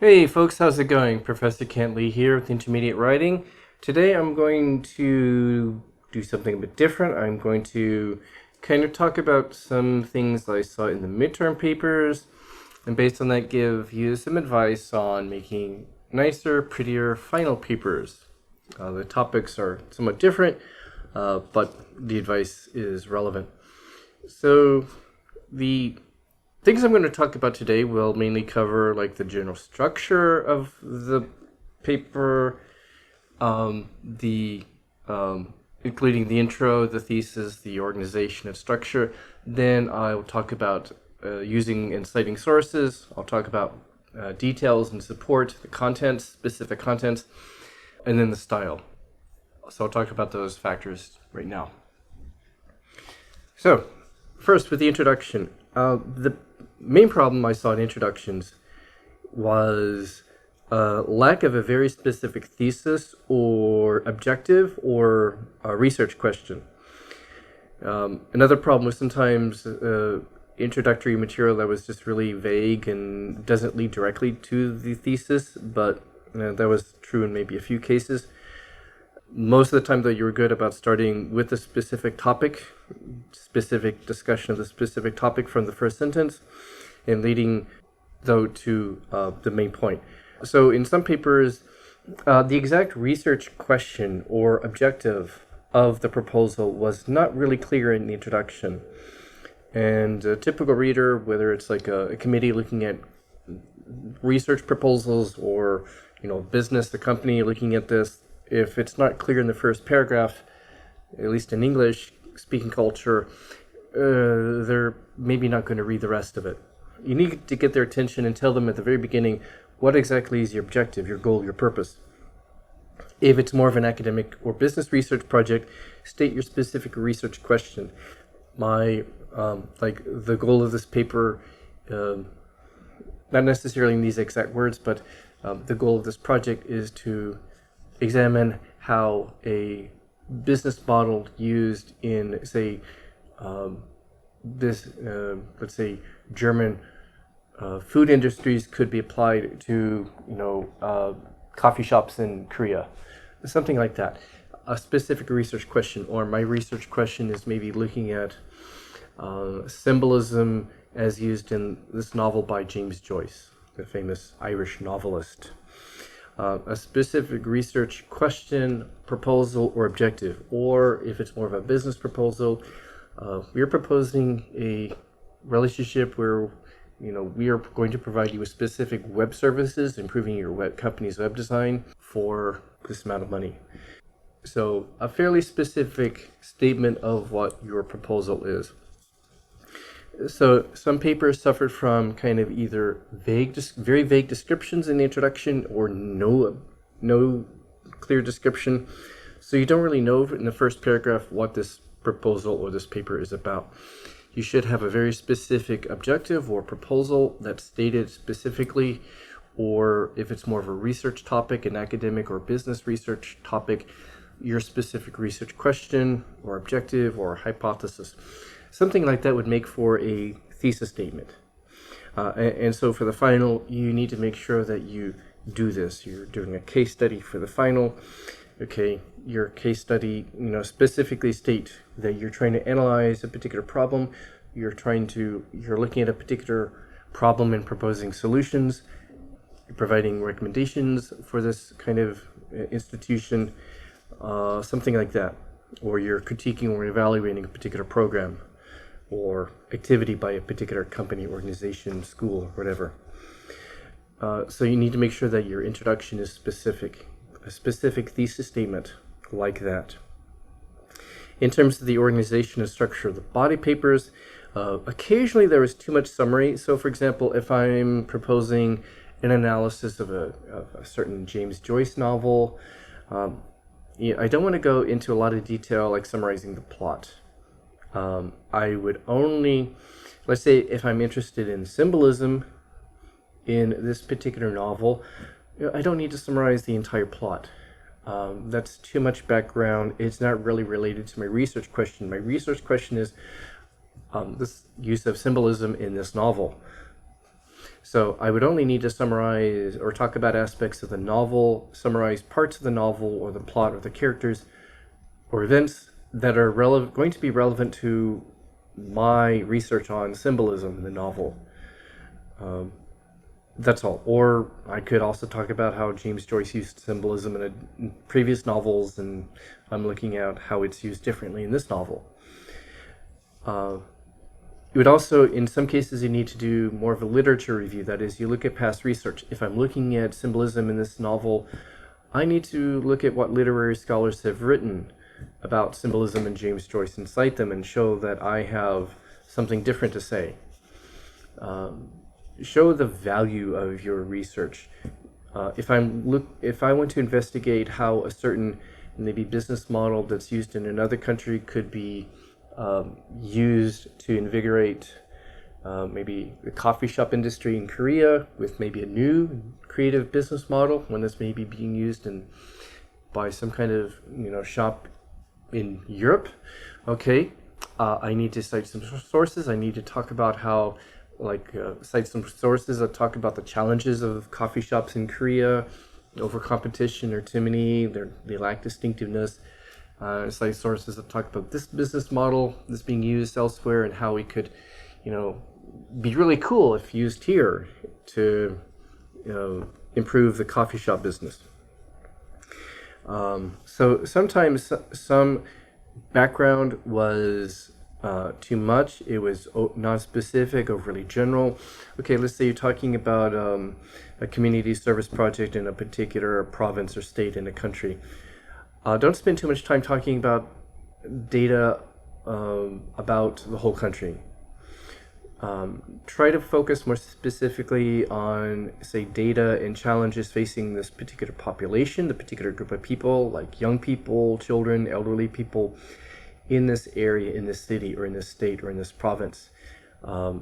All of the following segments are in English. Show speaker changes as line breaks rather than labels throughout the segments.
Hey folks, how's it going? Professor Kent Lee here with Intermediate Writing. Today I'm going to do something a bit different. I'm going to kind of talk about some things that I saw in the midterm papers, and based on that give you some advice on making nicer, prettier final papers. The topics are somewhat different, but the advice is relevant. So the things I'm going to talk about today will mainly cover like the general structure of the paper, the including the intro, the thesis, the organization and structure. Then I'll talk about using and citing sources. I'll talk about details and support, the contents, specific contents, and then the style. So I'll talk about those factors right now. So first, with the introduction, the main problem I saw in introductions was lack of a very specific thesis or objective or a research question. Another problem was sometimes introductory material that was just really vague and doesn't lead directly to the thesis, but that was true in maybe a few cases. Most of the time, though, you were good about starting with a specific topic, specific discussion of the specific topic from the first sentence, and leading, though, to the main point. So in some papers, the exact research question or objective of the proposal was not really clear in the introduction. And a typical reader, whether it's like a committee looking at research proposals or, business, the company looking at this, if it's not clear in the first paragraph, at least in English speaking culture, they're maybe not going to read the rest of it. You need to get their attention and tell them at the very beginning what exactly is your objective, your goal, your purpose. If it's more of an academic or business research project, state your specific research question. The goal of this paper, not necessarily in these exact words, but the goal of this project is to examine how a business model used in, say, let's say German food industries could be applied to, coffee shops in Korea, something like that. A specific research question, or my research question is maybe looking at symbolism as used in this novel by James Joyce, the famous Irish novelist. A specific research question, proposal, or objective. Or if it's more of a business proposal, we're proposing a relationship where we are going to provide you with specific web services, improving your company's web design for this amount of money. So a fairly specific statement of what your proposal is. So some papers suffered from kind of either very vague descriptions in the introduction or no clear description. So you don't really know in the first paragraph what this proposal or this paper is about. You should have a very specific objective or proposal that's stated specifically, or if it's more of a research topic, an academic or business research topic, your specific research question or objective or hypothesis. Something like that would make for a thesis statement. And so for the final, you need to make sure that you do this. You're doing a case study for the final. Okay, your case study, specifically state that you're trying to analyze a particular problem. You're looking at a particular problem and proposing solutions. You're providing recommendations for this kind of institution, something like that. Or you're critiquing or evaluating a particular program or activity by a particular company, organization, school, whatever. So you need to make sure that your introduction is specific, a specific thesis statement like that. In terms of the organization and structure of the body papers, occasionally there is too much summary. So for example, if I'm proposing an analysis of a certain James Joyce novel, I don't want to go into a lot of detail like summarizing the plot. I would only, let's say if I'm interested in symbolism in this particular novel, I don't need to summarize the entire plot. That's too much background. It's not really related to my research question. My research question is this use of symbolism in this novel. So I would only need to summarize or talk about aspects of the novel, summarize parts of the novel or the plot or the characters or events that are going to be relevant to my research on symbolism in the novel. That's all. Or I could also talk about how James Joyce used symbolism in previous novels, and I'm looking at how it's used differently in this novel. You would also, in some cases, you need to do more of a literature review. That is, you look at past research. If I'm looking at symbolism in this novel, I need to look at what literary scholars have written about symbolism in James Joyce and cite them and show that I have something different to say. Show the value of your research. If I want to investigate how a certain maybe business model that's used in another country could be used to invigorate maybe the coffee shop industry in Korea with maybe a new creative business model, one that's maybe being used by some kind of shop in Europe. Okay, I need to cite some sources. I need to talk about how cite some sources that talk about the challenges of coffee shops in Korea, over competition or too many, they lack distinctiveness. Cite sources that talk about this business model that's being used elsewhere and how it could, be really cool if used here to, improve the coffee shop business. So sometimes some background was too much. It was non-specific, overly general. Okay, let's say you're talking about a community service project in a particular province or state in a country. Don't spend too much time talking about data about the whole country. Try to focus more specifically on, say, data and challenges facing this particular population, the particular group of people, like young people, children, elderly people, in this area, in this city, or in this state, or in this province.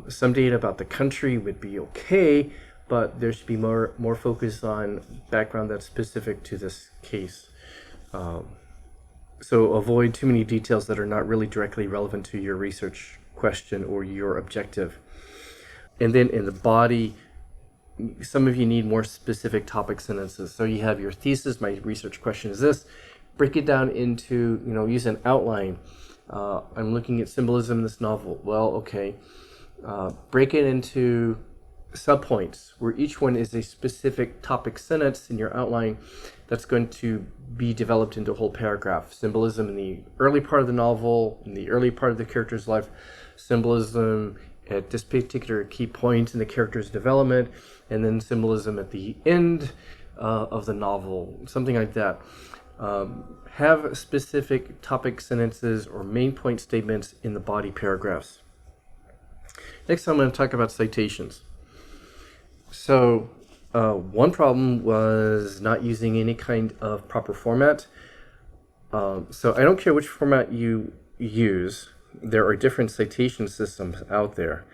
Some data about the country would be okay, but there should be more focus on background that's specific to this case. So avoid too many details that are not really directly relevant to your research question or your objective. And then in the body, some of you need more specific topic sentences. So you have your thesis, my research question is this. Break it down into, use an outline. I'm looking at symbolism in this novel. Well, okay. Break it into subpoints where each one is a specific topic sentence in your outline that's going to be developed into a whole paragraph. Symbolism in the early part of the novel, in the early part of the character's life, symbolism at this particular key point in the character's development, and then symbolism at the end of the novel, something like that. Have specific topic sentences or main point statements in the body paragraphs. Next, I'm going to talk about citations. So one problem was not using any kind of proper format. So I don't care which format you use. There are different citation systems out there.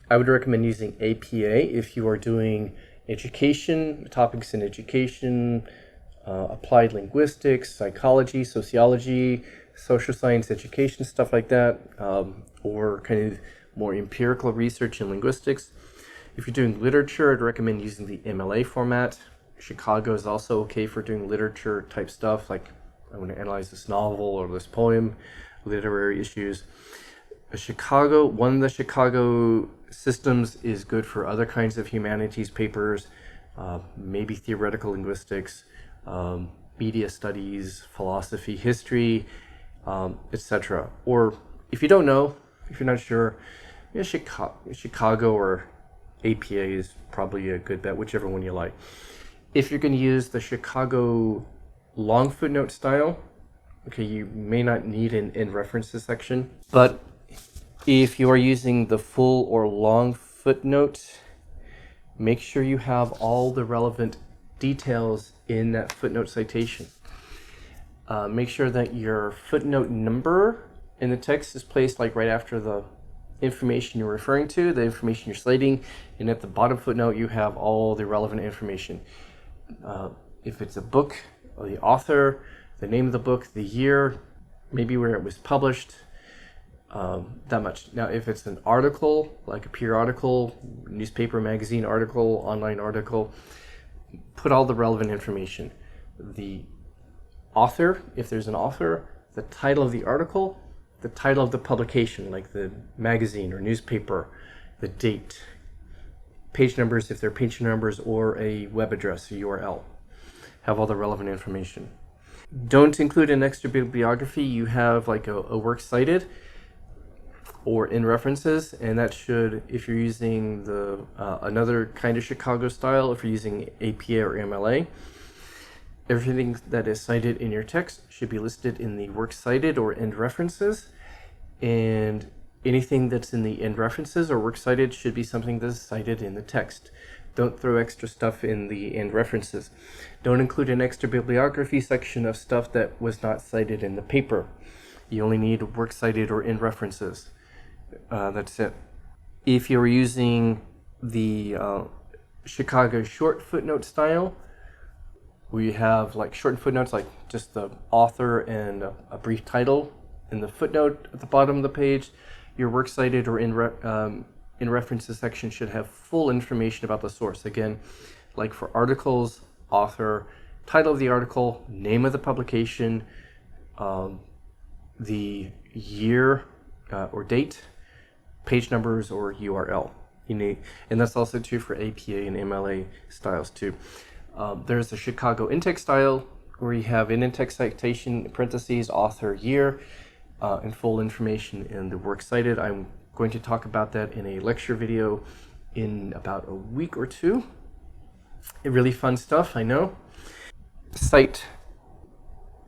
I would recommend using APA if you are doing education, topics in education, applied linguistics, psychology, sociology, social science education, stuff like that, or kind of more empirical research in linguistics. If you're doing literature, I'd recommend using the MLA format. Chicago is also okay for doing literature type stuff, like I want to analyze this novel or this poem, literary issues. One of the Chicago systems is good for other kinds of humanities papers, maybe theoretical linguistics, media studies, philosophy, history, etc. Or if you don't know, if you're not sure, Chicago or APA is probably a good bet, whichever one you like. If you're going to use the Chicago long footnote style, okay, you may not need an in references section, but if you are using the full or long footnote, make sure you have all the relevant details in that footnote citation. Make sure that your footnote number in the text is placed like right after the information you're referring to, the information you're slating, and at the bottom footnote you have all the relevant information. If it's a book, or the author, the name of the book, the year, maybe where it was published, that much. Now, if it's an article, like a peer article, newspaper, magazine article, online article, put all the relevant information. The author, if there's an author, the title of the article, the title of the publication, like the magazine or newspaper, the date, page numbers, if they're page numbers, or a web address, a URL. Have all the relevant information. Don't include an extra bibliography. You have like a works cited or in references, and that should, if you're using the another kind of Chicago style, if you're using APA or MLA, everything that is cited in your text should be listed in the works cited or end references, and anything that's in the end references or works cited should be something that's cited in the text. Don't throw extra stuff in the end references. Don't include an extra bibliography section of stuff that was not cited in the paper. You only need works cited or end references. That's it. If you're using the Chicago short footnote style, we have like short footnotes, like just the author and a brief title in the footnote at the bottom of the page. Your works cited or in references section should have full information about the source. Again, like for articles, author, title of the article, name of the publication, the year or date, page numbers or URL. And that's also true for APA and MLA styles too. There's a Chicago in-text style where you have an in-text citation, parentheses, author, year, and full information in the works cited. I'm going to talk about that in a lecture video in about a week or two. Really fun stuff, I know. Cite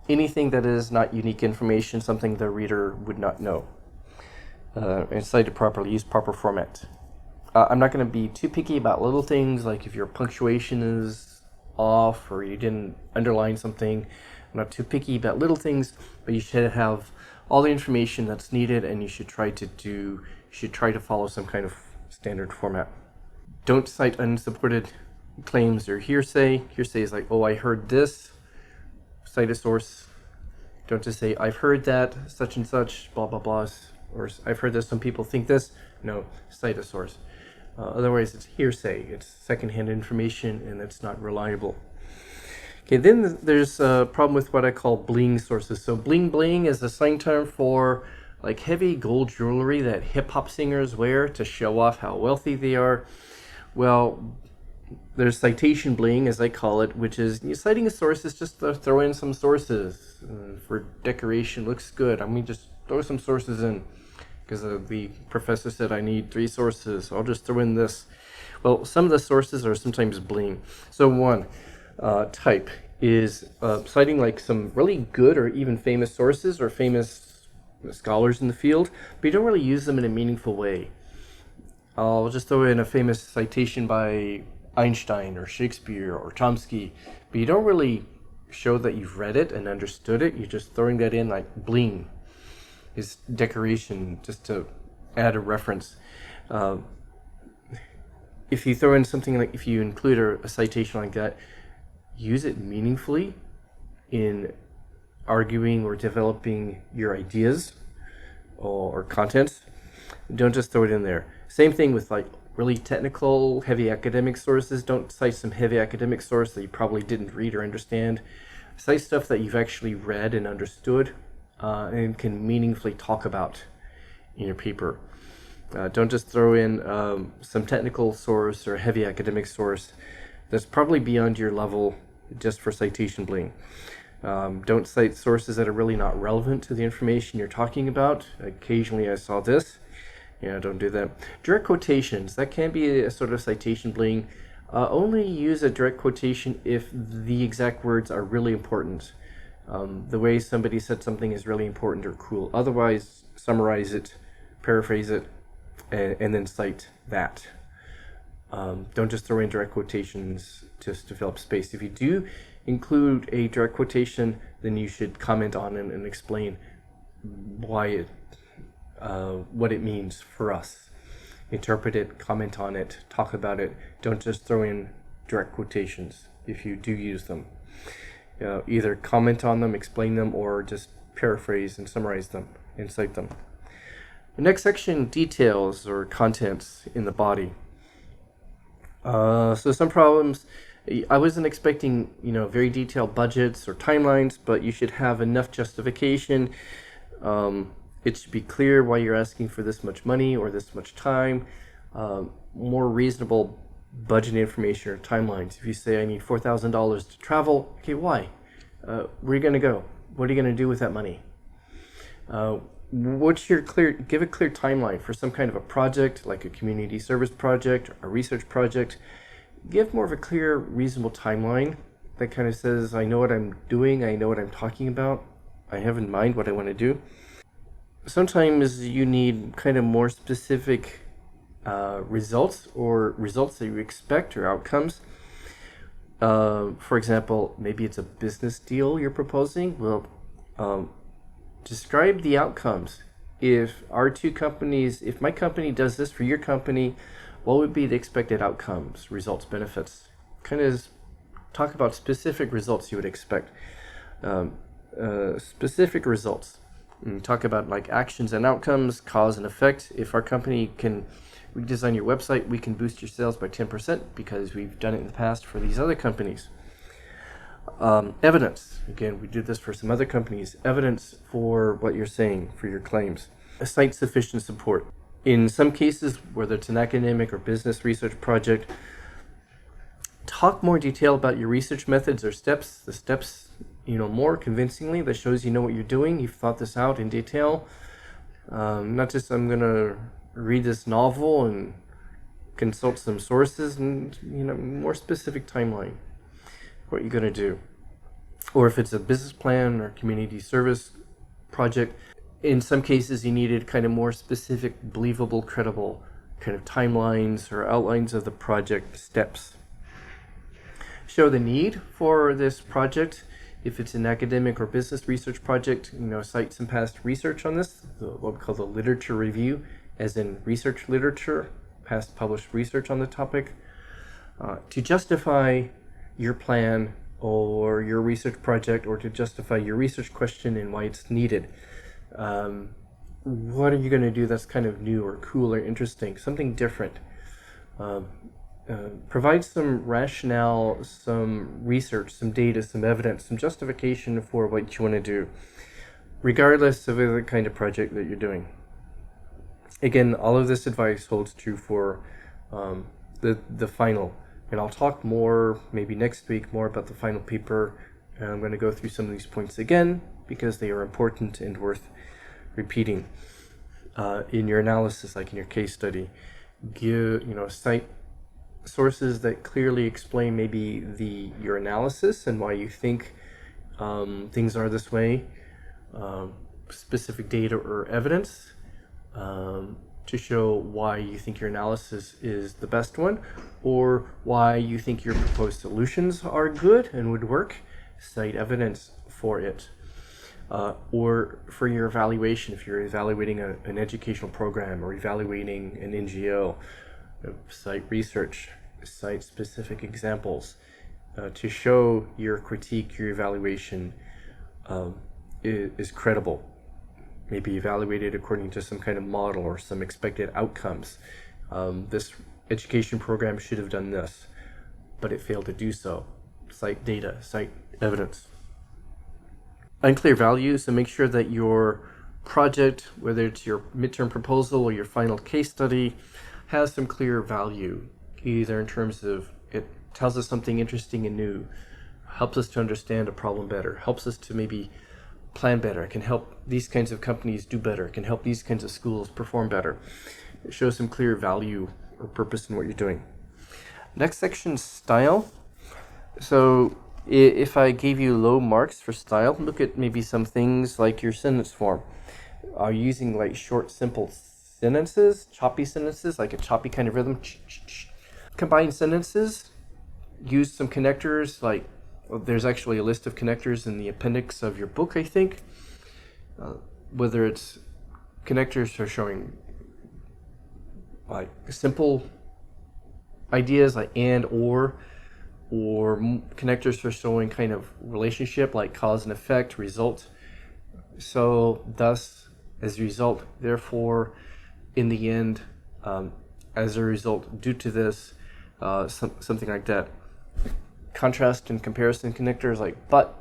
anything that is not unique information, something the reader would not know. And cite it properly, use proper format. I'm not going to be too picky about little things, like if your punctuation is off or you didn't underline something. I'm not too picky about little things, but you should have all the information that's needed, and you should try to follow some kind of standard format. Don't cite unsupported claims or hearsay. Hearsay is like, oh, I heard this. Cite a source. Don't just say, I've heard that, such and such, blah, blah, blah. Or I've heard this, some people think this. No, cite a source. Otherwise, it's hearsay. It's secondhand information, and it's not reliable. Okay, then there's a problem with what I call bling sources. So bling bling is a slang term for like heavy gold jewelry that hip-hop singers wear to show off how wealthy they are. Well, there's citation bling, as I call it, which is citing a source is just to throw in some sources for decoration. Looks good. I mean, just throw some sources in because the professor said I need 3 sources. I'll just throw in this. Well, some of the sources are sometimes bling. So one type is citing like some really good or even famous sources or famous scholars in the field, but you don't really use them in a meaningful way. I'll just throw in a famous citation by Einstein or Shakespeare or Chomsky, but you don't really show that you've read it and understood it. You're just throwing that in like bling. Is decoration, just to add a reference. If you throw in something like, if you include a citation like that, use it meaningfully in arguing or developing your ideas or contents. Don't just throw it in there. Same thing with like really technical, heavy academic sources. Don't cite some heavy academic source that you probably didn't read or understand. Cite stuff that you've actually read and understood and can meaningfully talk about in your paper. Don't just throw in some technical source or heavy academic source that's probably beyond your level just for citation bling. Don't cite sources that are really not relevant to the information you're talking about. Occasionally I saw this. Yeah, don't do that. Direct quotations, that can be a sort of citation bling. Only use a direct quotation if the exact words are really important. The way somebody said something is really important or cool. Otherwise, summarize it, paraphrase it, and then cite that. Don't just throw in direct quotations just to fill up space. If you do include a direct quotation, then you should comment on it and explain why what it means for us. Interpret it, comment on it, talk about it. Don't just throw in direct quotations if you do use them. Either comment on them, explain them, or just paraphrase and summarize them and cite them. The next section, details or contents in the body. So some problems, I wasn't expecting, very detailed budgets or timelines, but you should have enough justification. It should be clear why you're asking for this much money or this much time. More reasonable budget information or timelines. If you say, I need $4,000 to travel, okay, why? Where are you going to go? What are you going to do with that money? Give a clear timeline for some kind of a project, like a community service project, a research project. Give more of a clear, reasonable timeline that kind of says, I know what I'm doing, I know what I'm talking about, I have in mind what I want to do. Sometimes you need kind of more specific results or results that you expect or outcomes. For example, maybe it's a business deal you're proposing. Well, describe the outcomes. If my company does this for your company, what would be the expected outcomes, results, benefits? Kind of talk about specific results you would expect. Specific results. And talk about like actions and outcomes, cause and effect. If our company can redesign your website, we can boost your sales by 10% because we've done it in the past for these other companies. Evidence. Again, we did this for some other companies. Evidence for what you're saying, for your claims. Cite sufficient support. In some cases, whether it's an academic or business research project, talk more detail about your research methods or steps. The steps, more convincingly. That shows you know what you're doing. You've thought this out in detail. Not just I'm going to read this novel and consult some sources, and more specific timeline. What you're going to do. Or if it's a business plan or community service project, in some cases you needed kind of more specific, believable, credible kind of timelines or outlines of the project steps. Show the need for this project. If it's an academic or business research project, cite some past research on this, what we call the literature review, as in research literature, past published research on the topic. To justify your plan or your research project, or to justify your research question and why it's needed. What are you going to do that's kind of new or cool or interesting, something different? Provide some rationale, some research, some data, some evidence, some justification for what you want to do, regardless of the kind of project that you're doing. Again, all of this advice holds true for the final. And I'll talk more, maybe next week, more about the final paper. And I'm going to go through some of these points again because they are important and worth repeating in your analysis, like in your case study. Cite sources that clearly explain maybe your analysis and why you think things are this way. Specific data or evidence to show why you think your analysis is the best one, or why you think your proposed solutions are good and would work. Cite evidence for it. Or for your evaluation, if you're evaluating an educational program or evaluating an NGO, cite research, cite specific examples to show your critique, your evaluation is credible. Maybe evaluated according to some kind of model or some expected outcomes. This education program should have done this, but it failed to do so. Cite data, cite evidence. Unclear values, so make sure that your project, whether it's your midterm proposal or your final case study, has some clear value, either in terms of it tells us something interesting and new, helps us to understand a problem better, helps us to maybe plan better, it can help these kinds of companies do better, it can help these kinds of schools perform better. It shows some clear value or purpose in what you're doing. Next section, style. So if I gave you low marks for style, look at maybe some things like your sentence form. Are you using like short, simple sentences, choppy sentences, like a choppy kind of rhythm? Combine sentences, use some connectors, like there's actually a list of connectors in the appendix of your book, I think. Whether it's connectors for showing like simple ideas like and or connectors for showing kind of relationship like cause and effect, result. So thus, as a result. Therefore, in the end, as a result, due to this, something like that. Contrast and comparison connectors like but,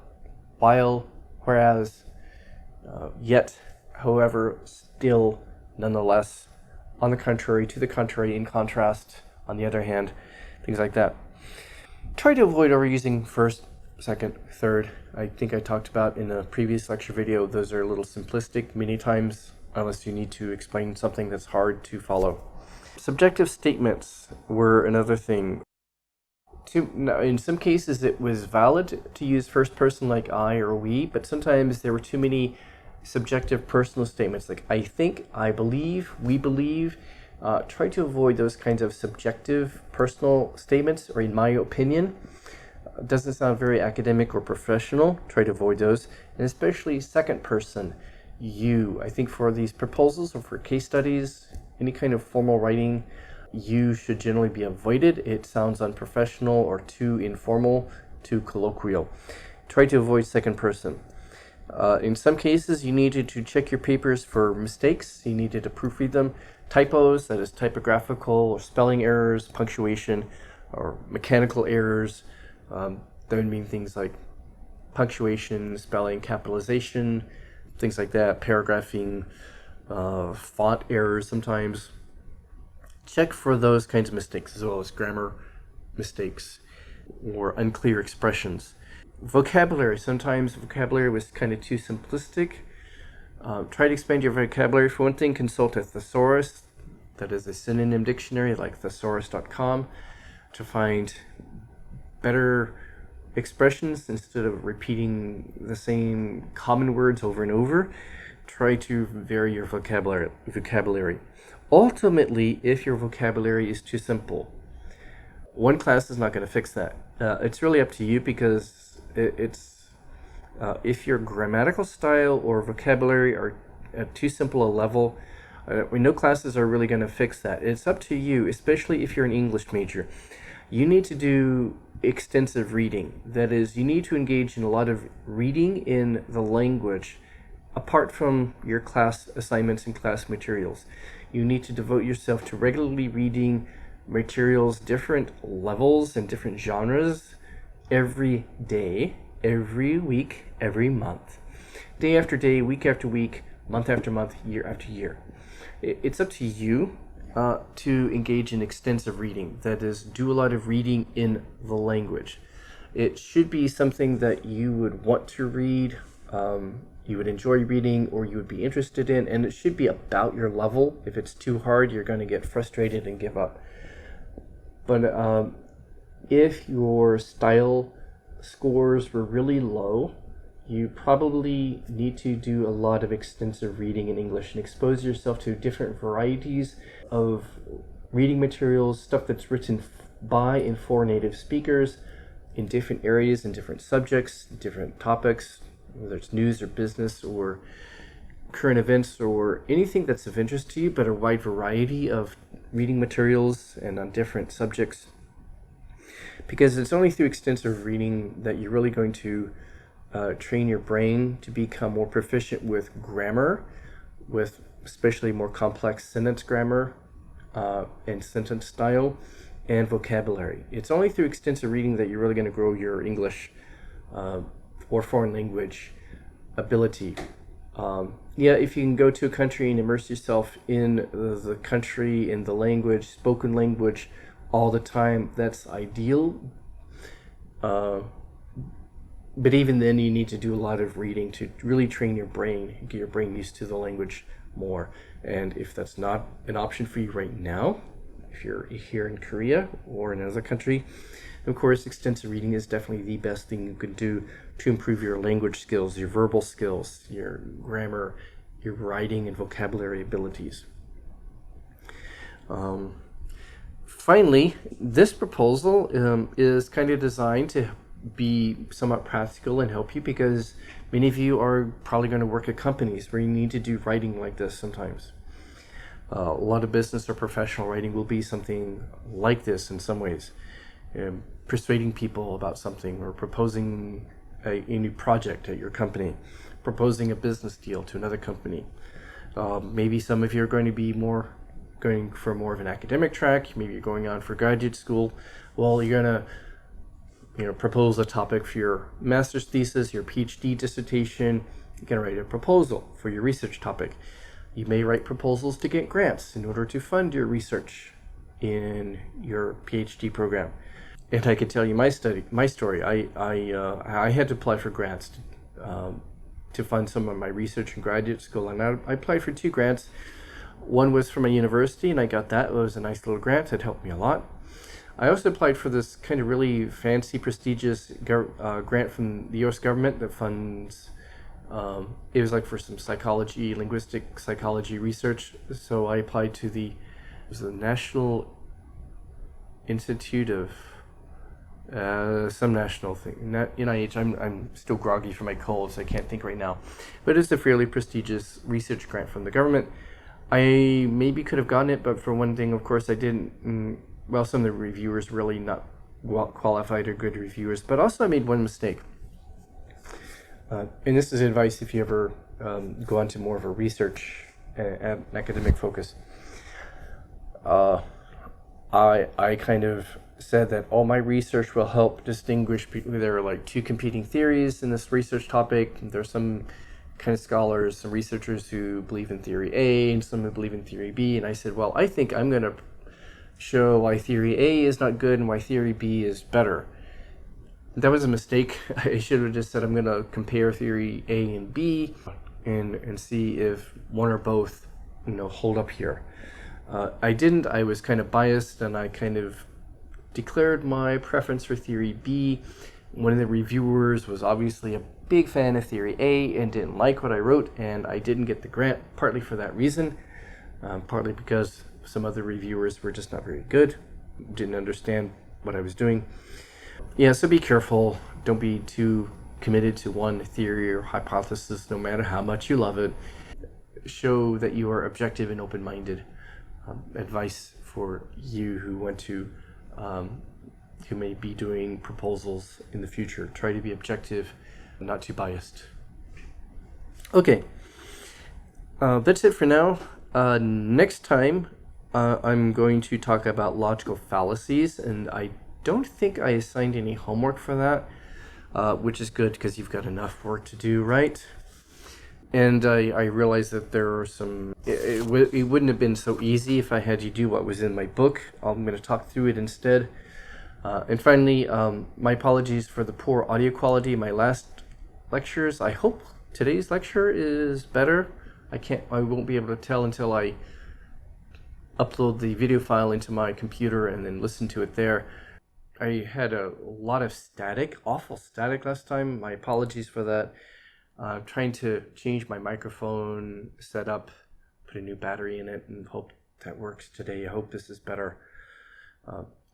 while, whereas, yet, however, still, nonetheless, on the contrary, to the contrary, in contrast, on the other hand, things like that. Try to avoid overusing first, second, third. I think I talked about in a previous lecture video, those are a little simplistic many times, unless you need to explain something that's hard to follow. Subjective statements were another thing. In some cases, it was valid to use first person like I or we, but sometimes there were too many subjective personal statements like I think, I believe, we believe. Try to avoid those kinds of subjective personal statements, or in my opinion. Doesn't sound very academic or professional. Try to avoid those, and especially second person, you. I think for these proposals or for case studies, any kind of formal writing, you should generally be avoided. It sounds unprofessional or too informal, too colloquial. Try to avoid second person. In some cases, you needed to check your papers for mistakes. You needed to proofread them. Typos, that is typographical or spelling errors, punctuation, or mechanical errors. That would mean things like punctuation, spelling, capitalization, things like that, paragraphing, font errors sometimes. Check for those kinds of mistakes, as well as grammar mistakes or unclear expressions. Vocabulary. Sometimes vocabulary was kind of too simplistic. Try to expand your vocabulary. For one thing, consult a thesaurus, that is a synonym dictionary like thesaurus.com, to find better expressions instead of repeating the same common words over and over. Try to vary your vocabulary. Ultimately, if your vocabulary is too simple, one class is not going to fix that. It's really up to you, because if your grammatical style or vocabulary are at too simple a level, no classes are really going to fix that. It's up to you, especially if you're an English major. You need to do extensive reading. That is, you need to engage in a lot of reading in the language apart from your class assignments and class materials. You need to devote yourself to regularly reading materials, different levels and different genres, every day, every week, every month. Day after day, week after week, month after month, year after year. It's up to you to engage in extensive reading. That is, do a lot of reading in the language. It should be something that you would want to read, you would enjoy reading, or you would be interested in, and it should be about your level. If it's too hard, you're going to get frustrated and give up. But if your style scores were really low, you probably need to do a lot of extensive reading in English and expose yourself to different varieties of reading materials, stuff that's written by and for native speakers in different areas and different subjects, different topics, whether it's news or business or current events or anything that's of interest to you, but a wide variety of reading materials and on different subjects. Because it's only through extensive reading that you're really going to train your brain to become more proficient with grammar, with especially more complex sentence grammar and sentence style and vocabulary. It's only through extensive reading that you're really going to grow your English or foreign language ability. If you can go to a country and immerse yourself in the country, in the language, spoken language all the time, that's ideal. But even then, you need to do a lot of reading to really train your brain, get your brain used to the language more. And if that's not an option for you right now, if you're here in Korea or in another country, of course, extensive reading is definitely the best thing you can do to improve your language skills, your verbal skills, your grammar, your writing and vocabulary abilities. Finally, this proposal is kind of designed to be somewhat practical and help you, because many of you are probably going to work at companies where you need to do writing like this sometimes. A lot of business or professional writing will be something like this in some ways. Persuading people about something, or proposing a new project at your company, proposing a business deal to another company. Maybe some of you are going to be going for more of an academic track. Maybe you're going on for graduate school. Well, you're going to propose a topic for your master's thesis, your PhD dissertation. You're going to write a proposal for your research topic. You may write proposals to get grants in order to fund your research in your PhD program. And I could tell you my story. I had to apply for grants to fund some of my research in graduate school, and I applied for 2 grants. One was from a university, and I got that. It was a nice little grant. It helped me a lot. I also applied for this kind of really fancy, prestigious grant from the U.S. government that funds, it was like for some linguistic psychology research. So I applied to the National Institute of some national thing, not NIH. I'm still groggy from my cold, so I can't think right now. But it's a fairly prestigious research grant from the government. I maybe could have gotten it, but for one thing, of course, I didn't. Well, some of the reviewers really not qualified or good reviewers, but also I made one mistake. And this is advice if you ever go on to more of a research and academic focus. I kind of said that all my research will help distinguish people. There are like 2 competing theories in this research topic. There's some kind of scholars, some researchers who believe in theory A and some who believe in theory B. And I said, well, I think I'm going to show why theory A is not good and why theory B is better. That was a mistake. I should have just said I'm going to compare theory A and B and see if one or both hold up here. I didn't. I was kind of biased, and I kind of declared my preference for theory B. One of the reviewers was obviously a big fan of theory A and didn't like what I wrote, and I didn't get the grant, partly for that reason, partly because some other reviewers were just not very good, didn't understand what I was doing. Yeah, so be careful. Don't be too committed to one theory or hypothesis, no matter how much you love it. Show that you are objective and open-minded. Advice for you who want to, who may be doing proposals in the future. Try to be objective, not too biased. Okay, that's it for now. Next time, I'm going to talk about logical fallacies, and I don't think I assigned any homework for that, which is good because you've got enough work to do, right? And I realized that there are some, it wouldn't have been so easy if I had you do what was in my book. I'm going to talk through it instead. And finally, my apologies for the poor audio quality in my last lectures. I hope today's lecture is better. I won't be able to tell until I upload the video file into my computer and then listen to it there. I had a lot of static, awful static last time. My apologies for that. I'm trying to change my microphone setup, put a new battery in it, and hope that works today. I hope this is better.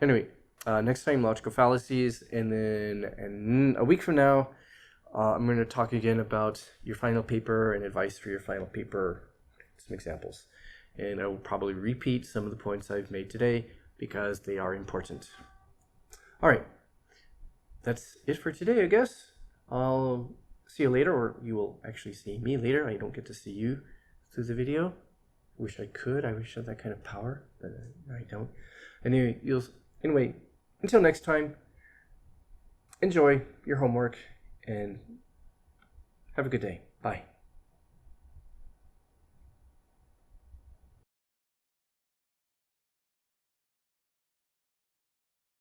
Anyway, next time, logical fallacies, and then a week from now, I'm going to talk again about your final paper and advice for your final paper, some examples. And I will probably repeat some of the points I've made today because they are important. All right, that's it for today, I guess. I'll see you later, or you will actually see me later. I don't get to see you through the video. Wish I could. I wish I had that kind of power, but I don't. Anyway, until next time, enjoy your homework and have a good day. Bye.